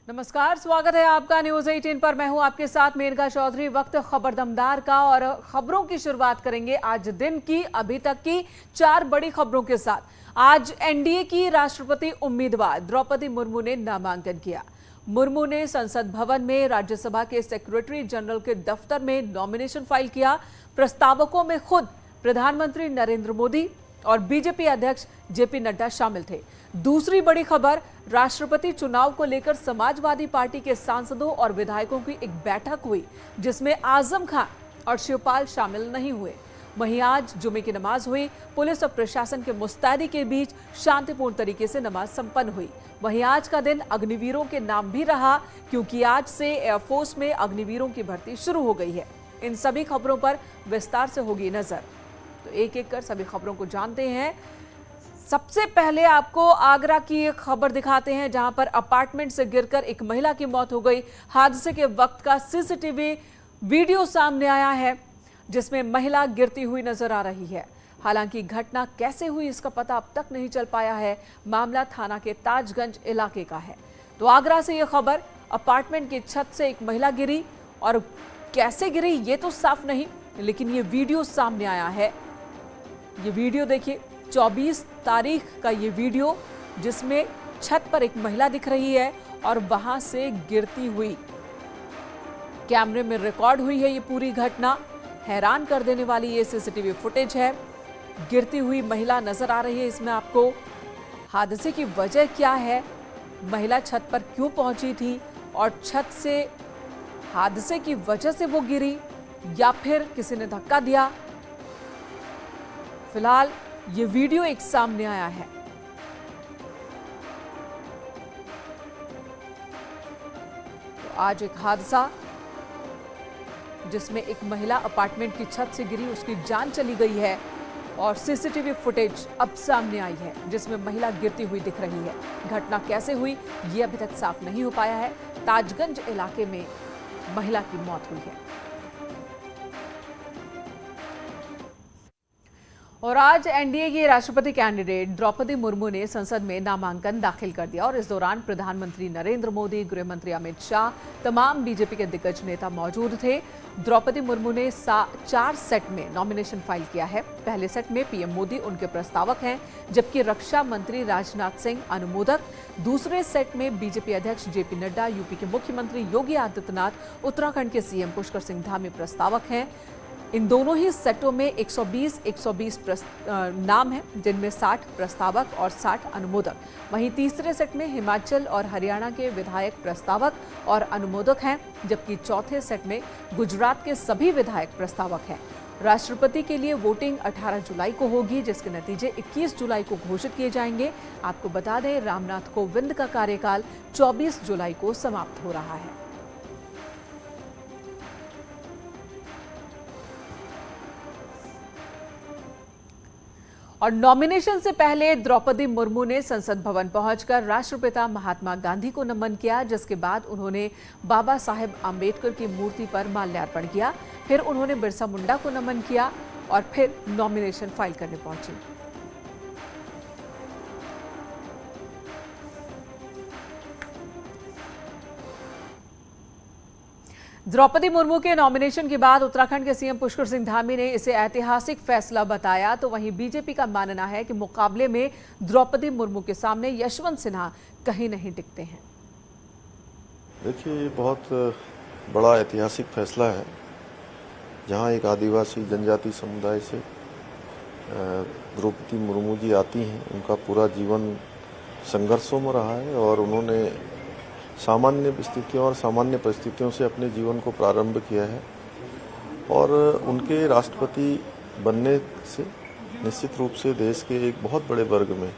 नमस्कार, स्वागत है आपका न्यूज 18 पर। मैं हूं आपके साथ मेनका चौधरी। वक्त खबर दमदार का और खबरों की शुरुआत करेंगे आज दिन की अभी तक की 4 बड़ी खबरों के साथ। आज एनडीए की राष्ट्रपति उम्मीदवार द्रौपदी मुर्मू ने नामांकन किया। मुर्मू ने संसद भवन में राज्यसभा के सेक्रेटरी जनरल के दफ्तर में नॉमिनेशन फाइल किया। प्रस्तावकों में खुद प्रधानमंत्री नरेंद्र मोदी और बीजेपी अध्यक्ष जेपी नड्डा शामिल थे। दूसरी बड़ी खबर, राष्ट्रपति चुनाव को लेकर समाजवादी पार्टी के सांसदों और विधायकों की एक बैठक हुई जिसमें आजम खान और शिवपाल शामिल नहीं हुए। वहीं आज जुमे की नमाज हुई। पुलिस और प्रशासन के मुस्तैदी के बीच शांतिपूर्ण तरीके से नमाज संपन्न हुई। वहीं आज का दिन अग्निवीरों के नाम भी रहा क्योंकि आज से एयरफोर्स में अग्निवीरों की भर्ती शुरू हो गई है। इन सभी खबरों पर विस्तार से होगी नजर, तो एक एक कर सभी खबरों को जानते हैं। सबसे पहले आपको आगरा की एक खबर दिखाते हैं जहां पर अपार्टमेंट से गिरकर एक महिला की मौत हो गई। हादसे के वक्त का सीसीटीवी वीडियो सामने आया है जिसमें महिला गिरती हुई नजर आ रही है। हालांकि घटना कैसे हुई इसका पता अब तक नहीं चल पाया है। मामला थाना के ताजगंज इलाके का है। तो आगरा से यह खबर, अपार्टमेंट की छत से एक महिला गिरी और कैसे गिरी ये तो साफ नहीं, लेकिन ये वीडियो सामने आया है। ये वीडियो देखिए, 24 तारीख का ये वीडियो जिसमें छत पर एक महिला दिख रही है और वहां से गिरती हुई कैमरे में रिकॉर्ड हुई है ये पूरी घटना। हैरान कर देने वाली ये सीसीटीवी फुटेज है। गिरती हुई महिला नजर आ रही है इसमें आपको। हादसे की वजह क्या है, महिला छत पर क्यों पहुंची थी और छत से हादसे की वजह से वो गिरी या फिर किसी ने धक्का दिया, फिलहाल ये वीडियो एक सामने आया है। तो आज एक हादसा जिसमें एक महिला अपार्टमेंट की छत से गिरी, उसकी जान चली गई है और सीसीटीवी फुटेज अब सामने आई है जिसमें महिला गिरती हुई दिख रही है। घटना कैसे हुई ये अभी तक साफ नहीं हो पाया है। ताजगंज इलाके में महिला की मौत हुई है। और आज एनडीए की राष्ट्रपति कैंडिडेट द्रौपदी मुर्मू ने संसद में नामांकन दाखिल कर दिया और इस दौरान प्रधानमंत्री नरेंद्र मोदी, गृह मंत्री अमित शाह, तमाम बीजेपी के दिग्गज नेता मौजूद थे। द्रौपदी मुर्मू ने 4 सेट में नॉमिनेशन फाइल किया है। पहले सेट में पीएम मोदी उनके प्रस्तावक हैं, जबकि रक्षा मंत्री राजनाथ सिंह अनुमोदक। दूसरे सेट में बीजेपी अध्यक्ष जेपी नड्डा, यूपी के मुख्यमंत्री योगी आदित्यनाथ, उत्तराखंड के सीएम पुष्कर सिंह धामी प्रस्तावक हैं। इन दोनों ही सेटों में 120 नाम हैं जिनमें 60 प्रस्तावक और 60 अनुमोदक। वहीं तीसरे सेट में हिमाचल और हरियाणा के विधायक प्रस्तावक और अनुमोदक हैं, जबकि चौथे सेट में गुजरात के सभी विधायक प्रस्तावक हैं। राष्ट्रपति के लिए वोटिंग 18 जुलाई को होगी जिसके नतीजे 21 जुलाई को घोषित किए जाएंगे। आपको बता दें, रामनाथ कोविंद का कार्यकाल 24 जुलाई को समाप्त हो रहा है। और नॉमिनेशन से पहले द्रौपदी मुर्मू ने संसद भवन पहुंचकर राष्ट्रपिता महात्मा गांधी को नमन किया, जिसके बाद उन्होंने बाबा साहेब आंबेडकर की मूर्ति पर माल्यार्पण किया। फिर उन्होंने बिरसा मुंडा को नमन किया और फिर नॉमिनेशन फाइल करने पहुंची। द्रौपदी मुर्मू के नॉमिनेशन के बाद उत्तराखंड के सीएम पुष्कर सिंह धामी ने इसे ऐतिहासिक फैसला बताया। तो वहीं बीजेपी का मानना है कि मुकाबले में द्रौपदी मुर्मू के सामने यशवंत सिन्हा कहीं नहीं टिकते हैं। देखिए, ये बहुत बड़ा ऐतिहासिक फैसला है जहां एक आदिवासी जनजाति समुदाय से द्रौपदी मुर्मू जी आती हैं। उनका पूरा जीवन संघर्षों में रहा है और उन्होंने सामान्य स्थितियों और सामान्य परिस्थितियों से अपने जीवन को प्रारंभ किया है और उनके राष्ट्रपति बनने से निश्चित रूप से देश के एक बहुत बड़े वर्ग में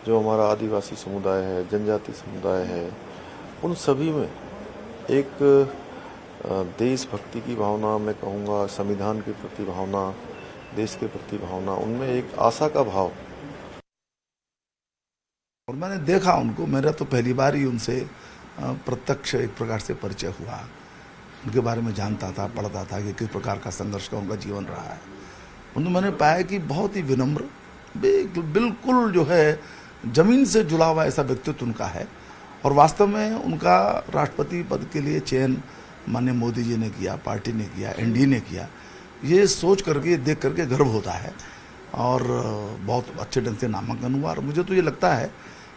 जो हमारा आदिवासी समुदाय है, जनजाति समुदाय है, उन सभी में एक देशभक्ति की भावना, मैं कहूँगा संविधान के प्रति भावना, देश के प्रति भावना, उनमें एक आशा का भाव। और मैंने देखा उनको, मेरा तो पहली बार ही उनसे प्रत्यक्ष एक प्रकार से परिचय हुआ। उनके बारे में जानता था, पढ़ता था कि किस प्रकार का संघर्ष का उनका जीवन रहा है। उन्होंने मैंने पाया कि बहुत ही विनम्र, बिल्कुल जो है जमीन से जुड़ा हुआ ऐसा व्यक्तित्व उनका है और वास्तव में उनका राष्ट्रपति पद के लिए चयन माननीय मोदी जी ने किया, पार्टी ने किया, एनडीए ने किया, ये सोच करके, देख करके गर्व होता है और बहुत अच्छे ढंग से नामांकन हुआ। और मुझे तो ये लगता है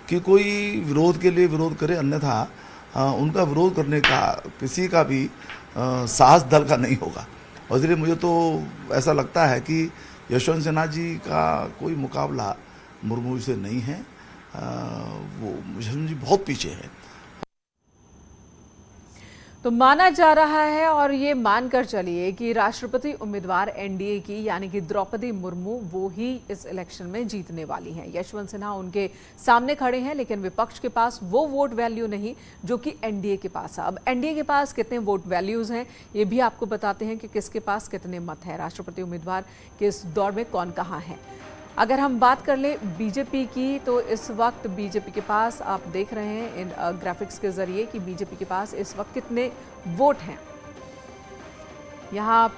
कि कोई विरोध के लिए विरोध करे, अन्यथा उनका विरोध करने का किसी का भी साहस दल का नहीं होगा। और इसलिए मुझे तो ऐसा लगता है कि यशवंत सिन्हा जी का कोई मुकाबला मुर्मू से नहीं है। वो यशवंत जी बहुत पीछे है। तो माना जा रहा है और ये मानकर चलिए कि राष्ट्रपति उम्मीदवार एनडीए की यानी कि द्रौपदी मुर्मू वो ही इस इलेक्शन में जीतने वाली हैं। यशवंत सिन्हा उनके सामने खड़े हैं, लेकिन विपक्ष के पास वो वोट वैल्यू नहीं जो कि एनडीए के पास है। अब एनडीए के पास कितने वोट वैल्यूज हैं ये भी आपको बताते हैं कि किसके पास कितने मत हैं, राष्ट्रपति उम्मीदवार के इस दौर में कौन कहाँ है। अगर हम बात कर ले बीजेपी की, तो इस वक्त बीजेपी के पास आप देख रहे हैं इन ग्राफिक्स के जरिए कि बीजेपी के पास इस वक्त कितने वोट हैं। यहां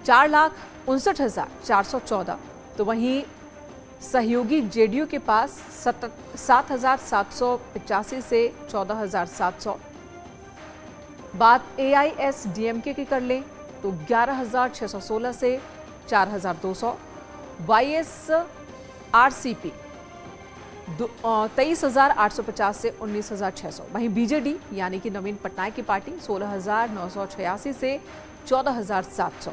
4,59,414। तो वहीं सहयोगी जेडीयू के पास 7,785 से 14,700। बात एआईएसडीएमके की कर लें तो 11,616 से 4,200। वाईएसआरसीपी 23,850 से 19,600। वहीं बीजेडी यानी कि नवीन पटनायक की पार्टी 16,986 से 14,700।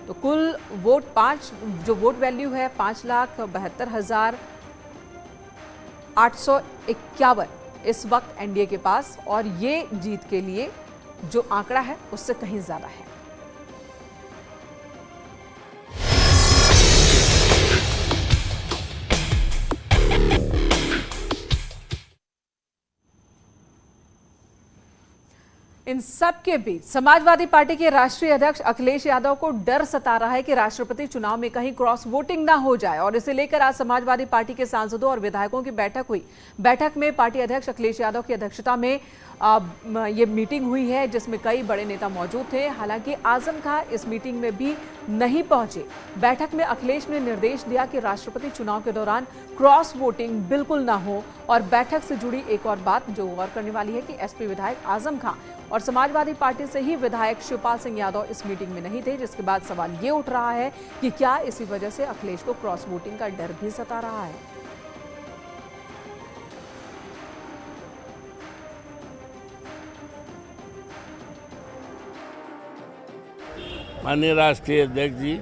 तो कुल वोट जो वोट वैल्यू है 5,72,851 इस वक्त एनडीए के पास, और ये जीत के लिए जो आंकड़ा है उससे कहीं ज्यादा है। इन सब के बीच समाजवादी पार्टी के राष्ट्रीय अध्यक्ष अखिलेश यादव को डर सता रहा है कि राष्ट्रपति चुनाव में कहीं क्रॉस वोटिंग ना हो जाए, और इसे लेकर आज समाजवादी पार्टी के सांसदों और विधायकों की बैठक हुई। बैठक में पार्टी अध्यक्ष अखिलेश यादव की अध्यक्षता में ये मीटिंग हुई है, जिसमें कई बड़े नेता मौजूद थे। हालांकि आजम खां इस मीटिंग में भी नहीं पहुंचे। बैठक में अखिलेश ने निर्देश दिया कि राष्ट्रपति चुनाव के दौरान क्रॉस वोटिंग बिल्कुल ना हो। और बैठक से जुड़ी एक और बात जो गौर करने वाली है कि एसपी विधायक आजम खां और समाजवादी पार्टी से ही विधायक शिवपाल सिंह यादव इस मीटिंग में नहीं थे, जिसके बाद सवाल ये उठ रहा है कि क्या इसी वजह से अखिलेश को क्रॉस वोटिंग का डर भी सता रहा है। माननीय राष्ट्रीय अध्यक्ष जी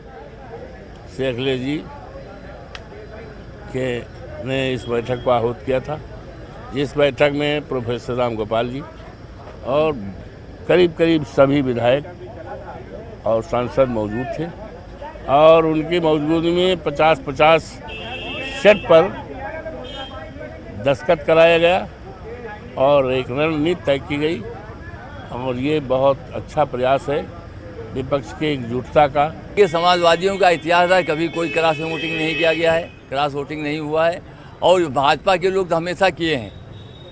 श्री अखिलेश जी ने इस बैठक को आहूत किया था, जिस बैठक में प्रोफेसर राम गोपाल जी और करीब करीब सभी विधायक और सांसद मौजूद थे, और उनकी मौजूदगी में 50-50 सेट पर दस्तखत कराया गया और एक रणनीति तय की गई। और ये बहुत अच्छा प्रयास है विपक्ष की एकजुटता का। ये समाजवादियों का इतिहास है, कभी कोई क्रॉस वोटिंग नहीं किया गया है, क्रॉस वोटिंग नहीं हुआ है, और भाजपा के लोग तो हमेशा किए हैं।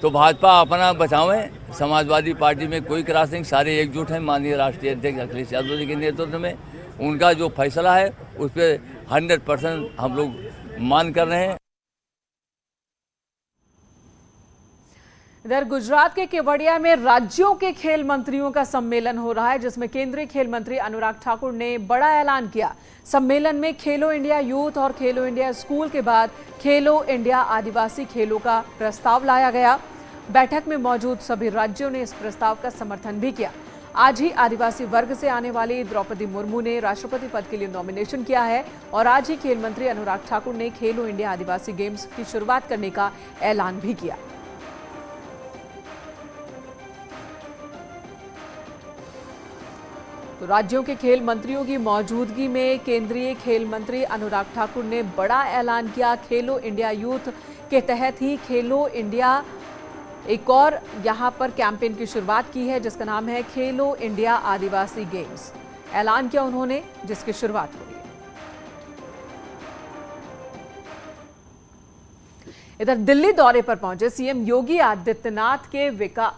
तो भाजपा अपना बचावें, समाजवादी पार्टी में कोई क्रॉस नहीं, सारे एकजुट हैं। माननीय राष्ट्रीय अध्यक्ष अखिलेश यादव जी के नेतृत्व में उनका जो फैसला है उस पर 100% हम लोग मान कर रहे हैं। इधर गुजरात के केवड़िया में राज्यों के खेल मंत्रियों का सम्मेलन हो रहा है, जिसमें केंद्रीय खेल मंत्री अनुराग ठाकुर ने बड़ा ऐलान किया। सम्मेलन में खेलो इंडिया यूथ और खेलो इंडिया स्कूल के बाद खेलो इंडिया आदिवासी खेलों का प्रस्ताव लाया गया। बैठक में मौजूद सभी राज्यों ने इस प्रस्ताव का समर्थन भी किया। आज ही आदिवासी वर्ग से आने वाली द्रौपदी मुर्मू ने राष्ट्रपति पद के लिए नॉमिनेशन किया है, और आज ही खेल मंत्री अनुराग ठाकुर ने खेलो इंडिया आदिवासी गेम्स की शुरुआत करने का ऐलान भी किया। तो राज्यों के खेल मंत्रियों की मौजूदगी में केंद्रीय खेल मंत्री अनुराग ठाकुर ने बड़ा ऐलान किया। खेलो इंडिया यूथ के तहत ही खेलो इंडिया एक और यहां पर कैंपेन की शुरुआत की है, जिसका नाम है खेलो इंडिया आदिवासी गेम्स। ऐलान किया उन्होंने, जिसकी शुरुआत हुई है। इधर दिल्ली दौरे पर पहुंचे सीएम योगी आदित्यनाथ के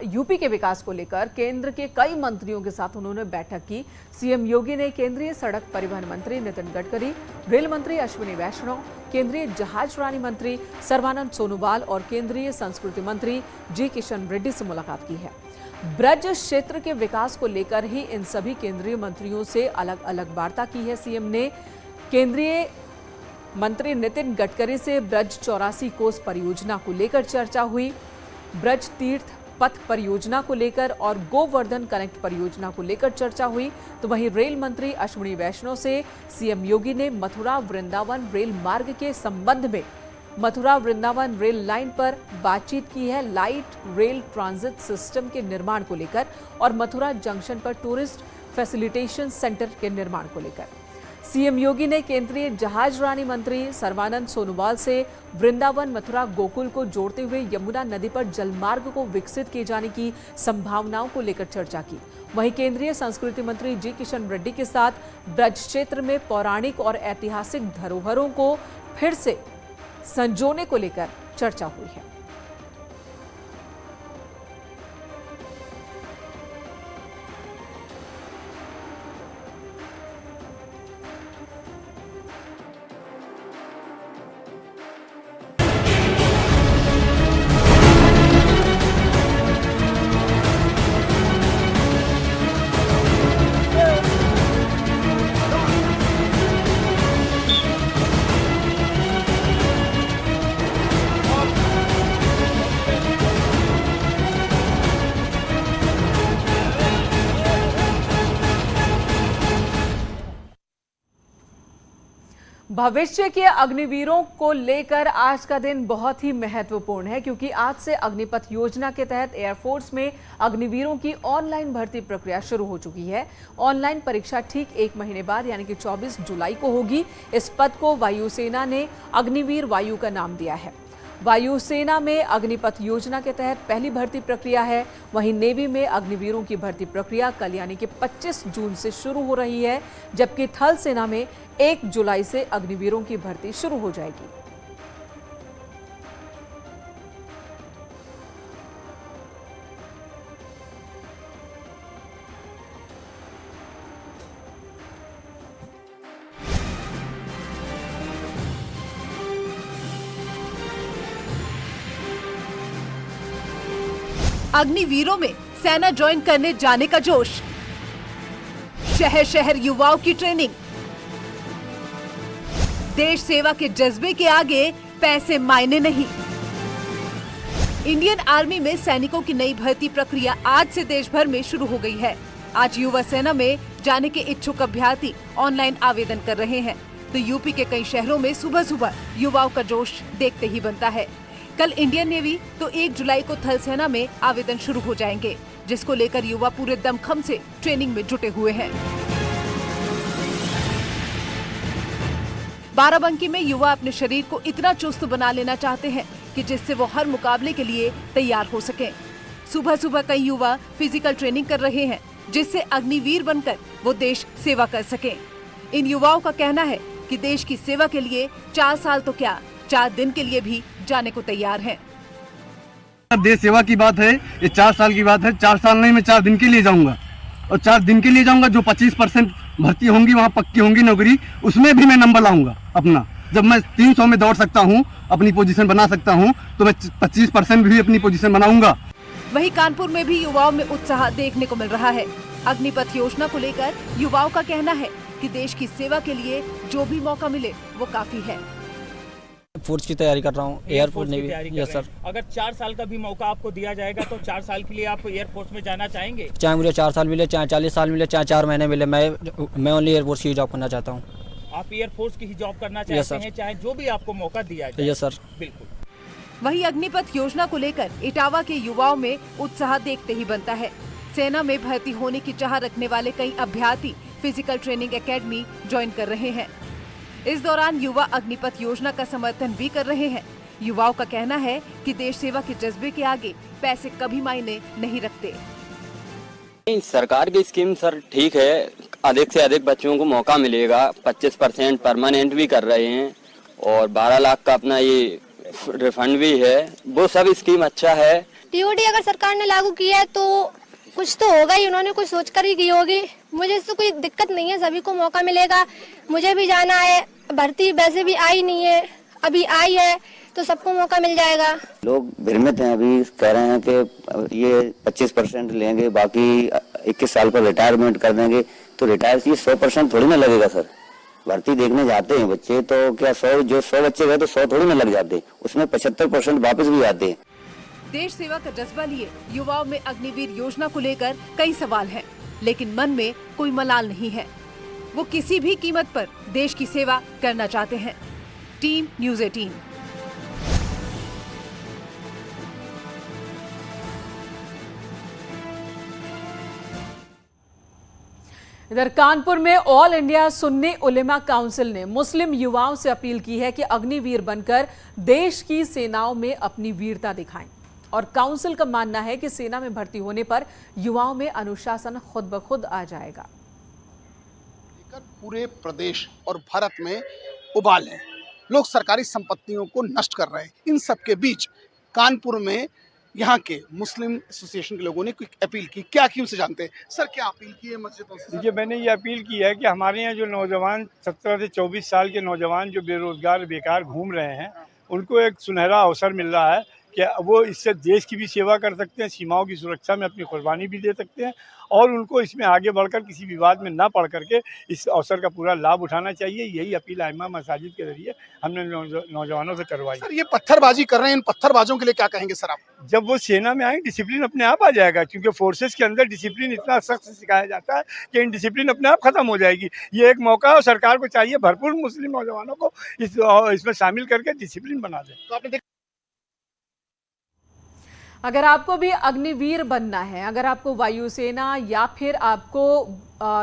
यूपी के विकास को लेकर केंद्र के कई मंत्रियों के साथ उन्होंने बैठक की। सीएम योगी ने केंद्रीय सड़क परिवहन मंत्री नितिन गडकरी, रेल मंत्री अश्विनी वैष्णव, केंद्रीय जहाज रानी मंत्री सर्बानंद सोनोवाल और केंद्रीय संस्कृति मंत्री जी किशन रेड्डी से मुलाकात की है। ब्रज क्षेत्र के विकास को लेकर ही इन सभी केंद्रीय मंत्रियों से अलग अलग वार्ता की है। सीएम ने केंद्रीय मंत्री नितिन गडकरी से ब्रज 84 कोस परियोजना को लेकर चर्चा हुई। ब्रज तीर्थ पथ परियोजना को लेकर और गोवर्धन कनेक्ट परियोजना को लेकर चर्चा हुई। तो वहीं रेल मंत्री अश्विनी वैष्णव से सीएम योगी ने मथुरा वृंदावन रेल मार्ग के संबंध में मथुरा वृंदावन रेल लाइन पर बातचीत की है। लाइट रेल ट्रांजिट सिस्टम के निर्माण को लेकर और मथुरा जंक्शन पर टूरिस्ट फैसिलिटेशन सेंटर के निर्माण को लेकर। सीएम योगी ने केंद्रीय जहाज रानी मंत्री सर्बानंद सोनोवाल से वृंदावन मथुरा गोकुल को जोड़ते हुए यमुना नदी पर जलमार्ग को विकसित किए जाने की संभावनाओं को लेकर चर्चा की। वहीं केंद्रीय संस्कृति मंत्री जी किशन रेड्डी के साथ ब्रज क्षेत्र में पौराणिक और ऐतिहासिक धरोहरों को फिर से संजोने को लेकर चर्चा हुई है। भविष्य के अग्निवीरों को लेकर आज का दिन बहुत ही महत्वपूर्ण है, क्योंकि आज से अग्निपथ योजना के तहत एयरफोर्स में अग्निवीरों की ऑनलाइन भर्ती प्रक्रिया शुरू हो चुकी है। ऑनलाइन परीक्षा ठीक 1 महीने बाद यानी कि 24 जुलाई को होगी। इस पद को वायुसेना ने अग्निवीर वायु का नाम दिया है। वायुसेना में अग्निपथ योजना के तहत पहली भर्ती प्रक्रिया है। वहीं नेवी में अग्निवीरों की भर्ती प्रक्रिया कल यानी कि 25 जून से शुरू हो रही है, जबकि थल सेना में 1 जुलाई से अग्निवीरों की भर्ती शुरू हो जाएगी। अग्निवीरों में सेना ज्वाइन करने जाने का जोश, शहर शहर युवाओं की ट्रेनिंग, देश सेवा के जज्बे के आगे पैसे मायने नहीं। इंडियन आर्मी में सैनिकों की नई भर्ती प्रक्रिया आज से देश भर में शुरू हो गई है। आज युवा सेना में जाने के इच्छुक अभ्यर्थी ऑनलाइन आवेदन कर रहे हैं, तो यूपी के कई शहरों में सुबह सुबह युवाओं का जोश देखते ही बनता है। कल इंडियन नेवी तो 1 जुलाई को थल सेना में आवेदन शुरू हो जाएंगे, जिसको लेकर युवा पूरे दमखम से ट्रेनिंग में जुटे हुए हैं। बाराबंकी में युवा अपने शरीर को इतना चुस्त बना लेना चाहते हैं कि जिससे वो हर मुकाबले के लिए तैयार हो सकें। सुबह सुबह कई युवा फिजिकल ट्रेनिंग कर रहे हैं, जिससे अग्निवीर बनकर वो देश सेवा कर सकें। इन युवाओं का कहना है कि देश की सेवा के लिए 4 साल तो क्या 4 दिन के लिए भी जाने को तैयार हैं। देश सेवा की बात है, ये 4 साल की बात है। 4 साल नहीं, मैं 4 दिन के लिए जाऊंगा, और 4 दिन के लिए जाऊंगा। जो 25% भर्ती होंगी वहाँ पक्की होंगी नौकरी, उसमें भी मैं नंबर लाऊंगा अपना। जब मैं 300 में दौड़ सकता हूँ, अपनी पोजीशन बना सकता हूँ, तो मैं 25% भी अपनी पोजीशन बनाऊंगा। वहीं कानपुर में भी युवाओं में उत्साह देखने को मिल रहा है। अग्निपथ योजना को लेकर युवाओं का कहना है कि देश की सेवा के लिए जो भी मौका मिले वो काफी है। फोर्स की तैयारी कर रहा हूँ, एयरफोर्स नेवी। Yes sir. अगर 4 साल का भी मौका आपको दिया जाएगा तो 4 साल के लिए आप एयरफोर्स में जाना चाहेंगे? चाहे मुझे 4 साल मिले, चाहे 40 साल मिले, चाहे 4 महीने मिले, मैं ओनली एयरफोर्स की जॉब करना चाहता हूँ। आप एयरफोर्स की ही जॉब करना चाहते हैं, चाहे जो भी आपको मौका दिया जाए? यस सर, बिल्कुल। वहीं अग्निपथ योजना को लेकर इटावा के युवाओं में उत्साह देखते ही बनता है। सेना में भर्ती होने की चाह रखने वाले कई अभ्यर्थी फिजिकल ट्रेनिंग एकेडमी ज्वाइन कर रहे हैं। इस दौरान युवा अग्निपथ योजना का समर्थन भी कर रहे हैं। युवाओं का कहना है कि देश सेवा के जज्बे के आगे पैसे कभी मायने नहीं रखते। सरकार की स्कीम सर ठीक है, अधिक से अधिक बच्चों को मौका मिलेगा। 25% परमानेंट भी कर रहे हैं और 12 लाख का अपना ये रिफंड भी है। वो सब स्कीम अच्छा है। टीओडी अगर सरकार ने लागू किया है तो कुछ तो होगा ही, उन्होंने कुछ सोचकर ही की होगी। मुझे इससे कोई दिक्कत नहीं है, सभी को मौका मिलेगा। मुझे भी जाना है, भर्ती वैसे भी आई नहीं है। अभी आई है तो सबको मौका मिल जाएगा। लोग भ्रमित हैं, अभी कह रहे हैं कि ये 25% लेंगे, बाकी 21 साल पर रिटायरमेंट कर देंगे। तो रिटायर ये 100% थोड़ी ना लगेगा सर। भर्ती देखने जाते हैं बच्चे तो क्या 100 बच्चे गए तो 100 थोड़ी ना लग जाते, उसमें 75% वापस भी आते हैं। देश सेवा का जज्बा लिए युवाओं में अग्निवीर योजना को लेकर कई सवाल हैं, लेकिन मन में कोई मलाल नहीं है। वो किसी भी कीमत पर देश की सेवा करना चाहते हैं। Team news 18। इधर कानपुर में ऑल इंडिया सुन्नी उलेमा काउंसिल ने मुस्लिम युवाओं से अपील की है कि अग्निवीर बनकर देश की सेनाओं में अपनी वीरता दिखाएं। और काउंसिल का मानना है कि सेना में भर्ती होने पर युवाओं में अनुशासन खुद ब खुद आ जाएगा। पूरे प्रदेश और भारत में उबाल है, लोग सरकारी संपत्तियों को नष्ट कर रहे हैं। इन सब के बीच कानपुर में यहाँ के मुस्लिम एसोसिएशन के लोगों ने कोई अपील की। क्या की उनसे जानते हैं सर, क्या अपील की है मस्जिदों से? देखिए, मैंने ये अपील की है कि हमारे यहाँ जो नौजवान 17 से 24 साल के नौजवान जो बेरोजगार बेकार घूम रहे हैं, उनको एक सुनहरा अवसर मिल रहा है कि वो इससे देश की भी सेवा कर सकते हैं, सीमाओं की सुरक्षा में अपनी कुर्बानी भी दे सकते हैं, और उनको इसमें आगे बढ़कर किसी विवाद में ना पड़ करके इस अवसर का पूरा लाभ उठाना चाहिए। यही अपील आइमा मसाजिद के जरिए हमने नौजवानों से करवाई। सर, ये पत्थरबाजी कर रहे हैं, इन पत्थरबाजों के लिए क्या कहेंगे सर आप? जब वो सेना में आए डिसिप्लिन अपने आप आ जाएगा, क्योंकि फोर्सेस के अंदर डिसिप्लिन इतना सख्त सिखाया जाता है कि इन डिसिप्लिन अपने आप खत्म हो जाएगी। ये एक मौका है और सरकार को चाहिए भरपूर मुस्लिम नौजवानों को इसमें शामिल करके डिसिप्लिन बना दे। तो आपने अगर आपको भी अग्निवीर बनना है, अगर आपको वायुसेना या फिर आपको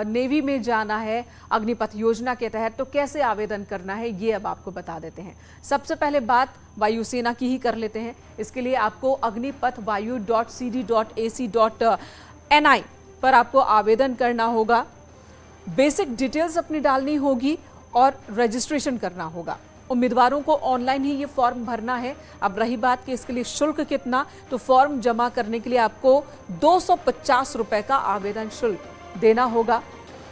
नेवी में जाना है अग्निपथ योजना के तहत, तो कैसे आवेदन करना है ये अब आपको बता देते हैं। सबसे पहले बात वायुसेना की ही कर लेते हैं। इसके लिए आपको अग्निपथवायु.cd.ac.ni पर आपको आवेदन करना होगा, बेसिक डिटेल्स अपनी डालनी होगी और रजिस्ट्रेशन करना होगा। उम्मीदवारों को ऑनलाइन ही ये फॉर्म भरना है। अब रही बात कि इसके लिए शुल्क कितना, तो फॉर्म जमा करने के लिए आपको 250 रुपए का आवेदन शुल्क देना होगा।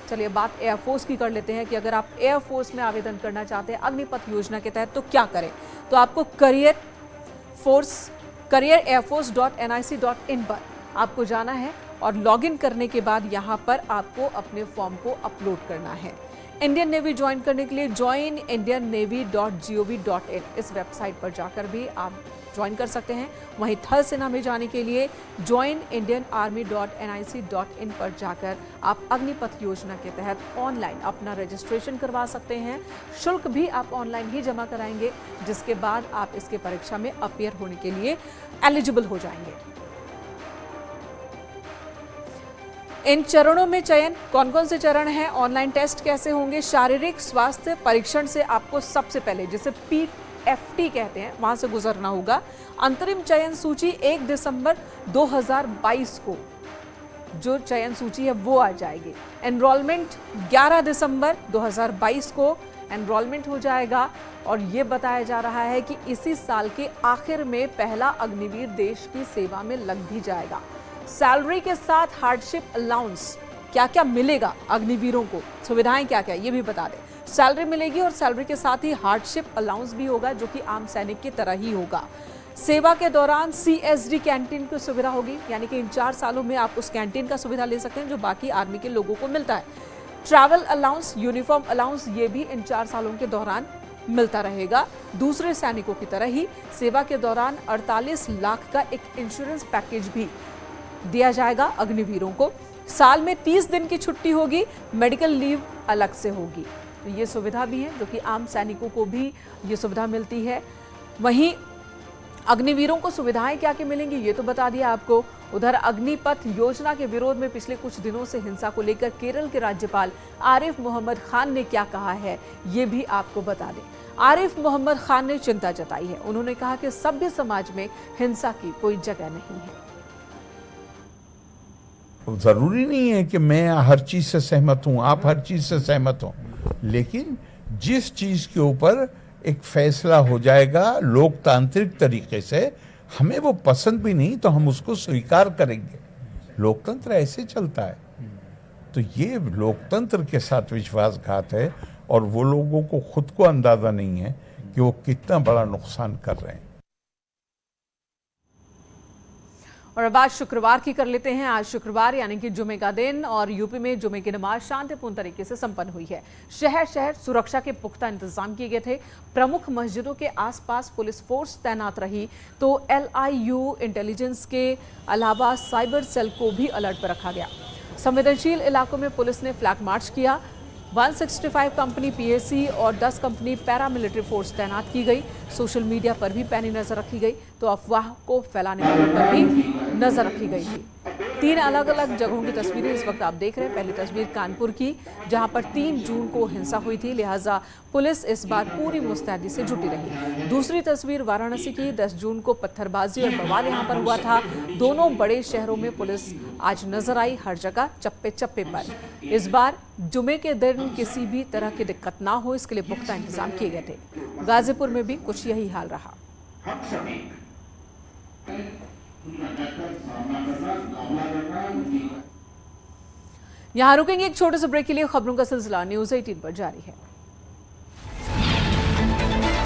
चलिए बात एयरफोर्स की कर लेते हैं कि अगर आप एयरफोर्स में आवेदन करना चाहते हैं अग्निपथ योजना के तहत तो क्या करें। तो आपको career.airforce.nic.in पर आपको जाना है और लॉगिन करने के बाद यहाँ पर आपको अपने फॉर्म को अपलोड करना है। इंडियन नेवी ज्वाइन करने के लिए joinindiannavy.gov.in इस वेबसाइट पर जाकर भी आप ज्वाइन कर सकते हैं। वहीं थल सेना में जाने के लिए joinindianarmy.nic.in पर जाकर आप अग्निपथ योजना के तहत ऑनलाइन अपना रजिस्ट्रेशन करवा सकते हैं। शुल्क भी आप ऑनलाइन ही जमा कराएंगे, जिसके बाद आप इसके परीक्षा में अपीयर होने के लिए एलिजिबल हो जाएंगे। इन चरणों में चयन कौन कौन से चरण हैं, ऑनलाइन टेस्ट कैसे होंगे, शारीरिक स्वास्थ्य परीक्षण से आपको सबसे पहले जिसे PFT कहते हैं वहां से गुजरना होगा। अंतरिम चयन सूची 1 दिसंबर 2022 को जो चयन सूची है वो आ जाएगी। एनरोलमेंट 11 दिसंबर 2022 को एनरोलमेंट हो जाएगा और ये बताया जा रहा है कि इसी साल के आखिर में पहला अग्निवीर देश की सेवा में लग भी जाएगा। सैलरी के साथ हार्डशिप अलाउंस क्या क्या मिलेगा अग्निवीरों को, सुविधाएं क्या क्या ये भी बता दें। सैलरी मिलेगी और सैलरी के साथ ही हार्डशिप अलाउंस भी होगा जो कि आम सैनिक की तरह ही होगा। सेवा के दौरान CSD कैंटीन की सुविधा होगी, यानी कि इन 4 सालों में आप उस कैंटीन का सुविधा ले सकते हैं जो बाकी आर्मी के लोगों को मिलता है। ट्रैवल अलाउंस, यूनिफॉर्म अलाउंस ये भी इन 4 सालों के दौरान मिलता रहेगा। दूसरे सैनिकों की तरह ही सेवा के दौरान 48 लाख का एक इंश्योरेंस पैकेज भी दिया जाएगा अग्निवीरों को। साल में 30 दिन की छुट्टी होगी, मेडिकल लीव अलग से होगी। तो ये सुविधा भी है जो कि आम सैनिकों को भी ये सुविधा मिलती है। वहीं अग्निवीरों को सुविधाएं क्या क्या मिलेंगी ये तो बता दिया आपको। उधर अग्निपथ योजना के विरोध में पिछले कुछ दिनों से हिंसा को लेकर केरल के राज्यपाल आरिफ मोहम्मद खान ने क्या कहा है ये भी आपको बता दें। आरिफ मोहम्मद खान ने चिंता जताई है। उन्होंने कहा कि सभ्य समाज में हिंसा की कोई जगह नहीं है। जरूरी नहीं है कि मैं हर चीज से सहमत हूं, आप हर चीज से सहमत हो, लेकिन जिस चीज के ऊपर एक फैसला हो जाएगा लोकतांत्रिक तरीके से, हमें वो पसंद भी नहीं तो हम उसको स्वीकार करेंगे। लोकतंत्र ऐसे चलता है। तो ये लोकतंत्र के साथ विश्वासघात है और वो लोगों को खुद को अंदाजा नहीं है कि वो कितना बड़ा नुकसान कर रहे हैं। और अब आज शुक्रवार की कर लेते हैं। आज शुक्रवार यानी कि जुमे का दिन और यूपी में जुमे की नमाज शांतिपूर्ण तरीके से संपन्न हुई है। शहर शहर सुरक्षा के पुख्ता इंतजाम किए गए थे। प्रमुख मस्जिदों के आसपास पुलिस फोर्स तैनात रही तो LIU इंटेलिजेंस के अलावा साइबर सेल को भी अलर्ट पर रखा गया। संवेदनशील इलाकों में पुलिस ने फ्लैग मार्च किया। 165 कंपनी PAC और 10 कंपनी पैरामिलिट्री फोर्स तैनात की गई। सोशल मीडिया पर भी पैनी नजर रखी गई तो अफवाह को फैलाने वालों पर भी नजर रखी गई थी। 3 अलग अलग जगहों की तस्वीरें इस वक्त आप देख रहे हैं। पहली तस्वीर कानपुर की, जहां पर 3 जून को हिंसा हुई थी, लिहाजा पुलिस इस बार पूरी मुस्तैदी से जुटी रही। दूसरी तस्वीर वाराणसी की, 10 जून को पत्थरबाजी और बवाल यहां पर हुआ था। दोनों बड़े शहरों में पुलिस आज नजर आई, हर जगह चप्पे चप्पे पर। इस बार जुमे के दिन किसी भी तरह की दिक्कत ना हो, इसके लिए पुख्ता इंतजाम किए गए थे। गाजीपुर में भी कुछ यही हाल रहा। यहाँ रुकेंगे एक छोटे से ब्रेक के लिए। खबरों का सिलसिला न्यूज़ 18 पर जारी है।